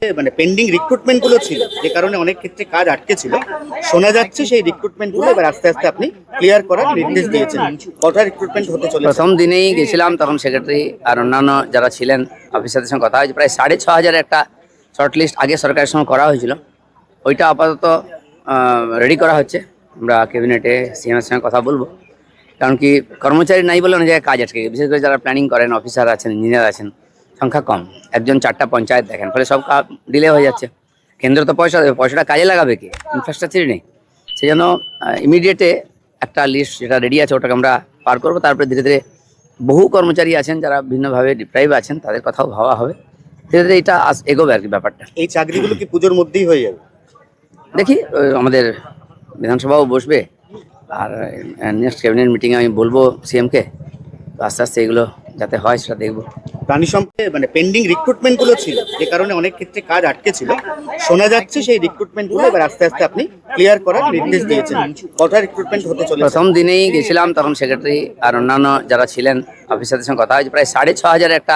মানে pending recruitment গুলো ছিল, যে কারণে অনেক ক্ষেত্রে কাজ আটকে ছিল। শোনা যাচ্ছে সেই রিক্রুটমেন্ট গুলো এবার আস্তে আস্তে আপনি ক্লিয়ার করার নির্দেশ দিয়েছেন। কটা রিক্রুটমেন্ট হতে চলেছে? প্রথম দিনেই গেছিলাম, তখন সেক্রেটারি আর অন্যান্য যারা ছিলেন অফিসারদের সঙ্গে কথা হয়েছে। প্রায় 6,500 একটা শর্টলিস্ট আগে সরকারের সঙ্গে করা হয়েছিল, ওইটা আপাতত রেডি করা হচ্ছে। আমরা ক্যাবিনেটে সিএমের সঙ্গে কথা বলবো, কারণ কি কর্মচারী নাই বলে অনেক জায়গায় কাজ আটকে গেছে। বিশেষ করে যারা প্ল্যানিং করেন, অফিসার আছেন, ইঞ্জিনিয়ার আছেন, সংখ্যা কম, একজন 4টা পঞ্চায়েত দেখেন, ফলে সব ডিলে হয়ে যাচ্ছে। কেন্দ্র তো পয়সা দেবে, পয়সাটা কাজে লাগাবে কি? ইনফ্রাস্ট্রাকচারই নেই। সেই জন্য ইমিডিয়েটে একটা লিস্ট যেটা রেডি আছে ওটাকে আমরা পার করবো। তারপরে ধীরে ধীরে বহু কর্মচারী আছেন যারা ভিন্নভাবে ডিপ্রাইভ আছেন, তাদের কথাও ভাবা হবে। ধীরে ধীরে এটা এগোবে আর কি ব্যাপারটা। এই চাকরিগুলো কি পুজোর মধ্যেই হয়ে যাবে? দেখি আমাদের বিধানসভাও বসবে, আর নেক্সট ক্যাবিনেট মিটিংয়ে আমি বলবো সিএমকে, আস্তে আস্তে এগুলো যাতে হয় সেটা দেখবো। প্রাণী সম্পদে মানে পেন্ডিং রিক্রুটমেন্ট গুলো ছিল, যে কারণে অনেক ক্ষেত্রে কাজ আটকে ছিল। শোনা যাচ্ছে সেই রিক্রুটমেন্ট গুলো এবার আস্তে আস্তে আপনি ক্লিয়ার করার নির্দেশ দিয়েছেন। কটা রিক্রুটমেন্ট হতে চলেছে? প্রথম দিনেই গেছিলাম, তখন সেক্রেটারি আর অন্যান্য যারা ছিলেন অফিসারদের সঙ্গে কথা হয়েছে। প্রায় 6,500 একটা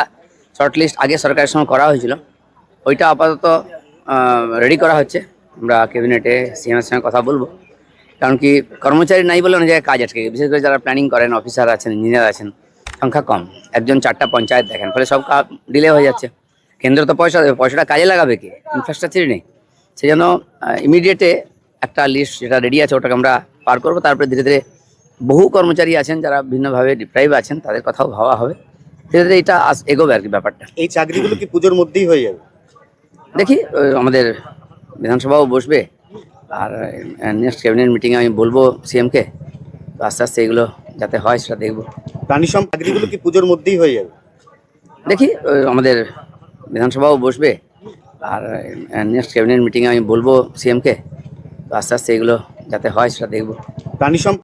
শর্টলিস্ট আগে সরকারের সঙ্গে করা হয়েছিল, ওইটা আপাতত রেডি করা হচ্ছে। আমরা ক্যাবিনেটে সিএমের সঙ্গে কথা বলবো, কারণ কি কর্মচারী নাই বলে অনেক জায়গায় কাজ আটকে গেছে। বিশেষ করে যারা প্ল্যানিং করেন, অফিসার আছেন, ইঞ্জিনিয়ার আছেন, সংখ্যা কম, একজন 4টা পঞ্চায়েত দেখেন, ফলে সব ডিলে হয়ে যাচ্ছে। কেন্দ্র তো পয়সা দেবে, পয়সাটা কাজে লাগাবে কি? ইনফ্রাস্ট্রাকচারই নেই। সেই জন্য ইমিডিয়েটে একটা লিস্ট যেটা রেডি আছে ওটাকে আমরা পার করবো। তারপরে ধীরে ধীরে বহু কর্মচারী আছেন যারা ভিন্নভাবে ডিপ্রাইভ আছেন, তাদের কথাও ভাবা হবে। ধীরে ধীরে এটা এগোবে আর কি ব্যাপারটা। এই চাকরিগুলো কি পুজোর মধ্যেই হয়ে যাবে? দেখি আমাদের বিধানসভাও বসবে, আর নেক্সট ক্যাবিনেট মিটিংয়ে আমি বলবো সিএমকে, আস্তে আস্তে এগুলো যাতে হয় সেটা দেখবো। প্রাণী সম্পদ চাকরিগুলো কি পুজোর মধ্যেই হয়ে যাবে? দেখি আমাদের বিধানসভাও বসবে, আর নেক্সট ক্যাবিনেট মিটিংয়ে আমি বলবো সিএমকে, আস্তে আস্তে এগুলো যাতে হয় সেটা দেখবো। প্রাণী সম্পদ